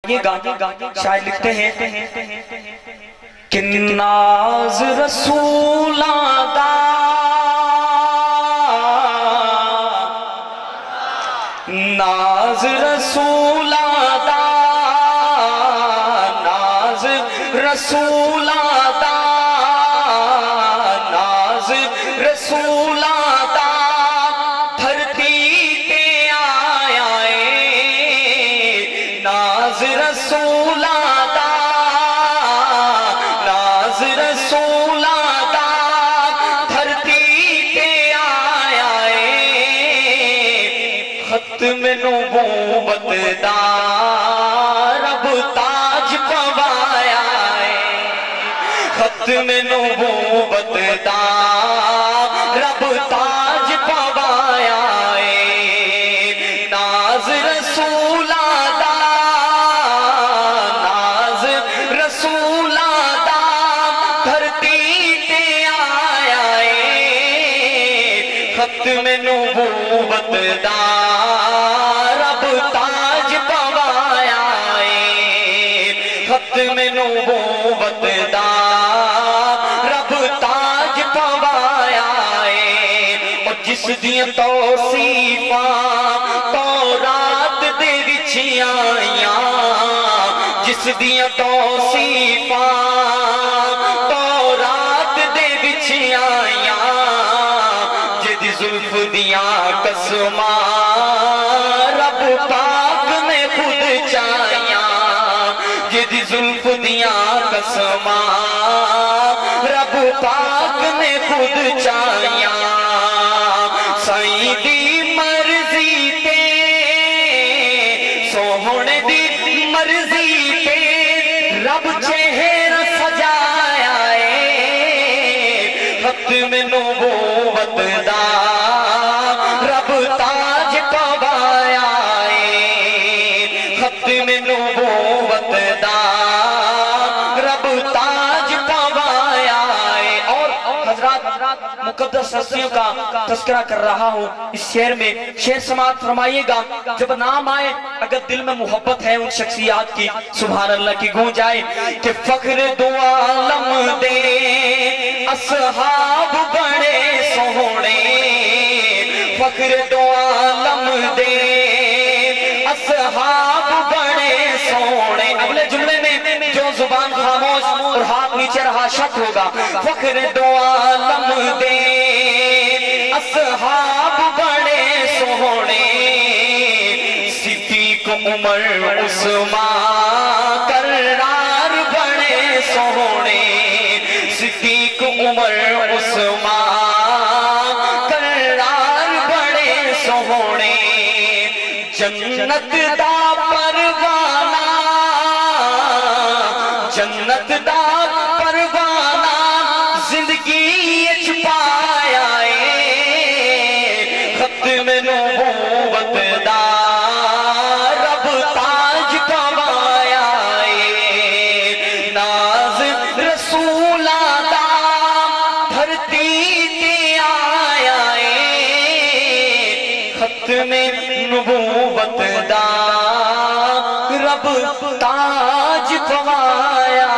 شاعر لکھتے ہیں کہ ناز رسولاں دا ناز رسولاں دا ناز رسولاں دا ناز رسولاں دا دھرتی تے آیا اے ناز رسولاں دا ناز رسولاں دا دھرتی تے آیا اے ختم نبوت دا رب تاج پوایا اے ختم نبوت دا رب تاج پوایا اے ناز رسولاں دا ناز رسولاں دا دھرتی تے آیا اے ختم نبوت دا رب تاج پوایا اے ختم نبوت دا رب تاج پوایا اے اور جس دیاں توصیفاں تورات دے وچ آئیاں جس دیاں توصیفاں تورات دے وچ آئیاں جدی زلف دیاں قسماں رب پاک نے خود چاہیاں جدی زلف دیاں قسماں رب پاک نے خود چاہیاں سائیں دی مرضی تے سوہنے دی مرضی تے رب چہرہ سجایا اے ختم نبوت دا رب تاج پوایا اے ختم نبوت دا رب تاج پوایا اے اور حضرات مقدس ہستیوں کا تذکرہ کر رہا ہوں اس شعر میں شعر سماعت فرمائیے گا جب نام آئے اگر دل میں محبت ہے ان شخصیات کی سبحان اللہ کی گونج آئے کہ فخر دو عالم دے اصحاب بڑے سوہنے فخر دو عالم دے اصحاب بڑے سونے اگلے جملے میں جو زبان خاموش اور ہاتھ نیچے رہا شک ہوگا فخر دو عالم دے اصحاب بڑے سونے صدیق عمر عثمان کرار بڑے سونے صدیق عمر عثمان کرار بڑے سونے جنت دا پروانہ جنت دا پروانہ زندگی اچ پایا اے ختم نبوت دا رب تاج پوایا اے ناز رسولاں دا دھرتی تے آیا اے ختم نبوت دا رب تاج پوایا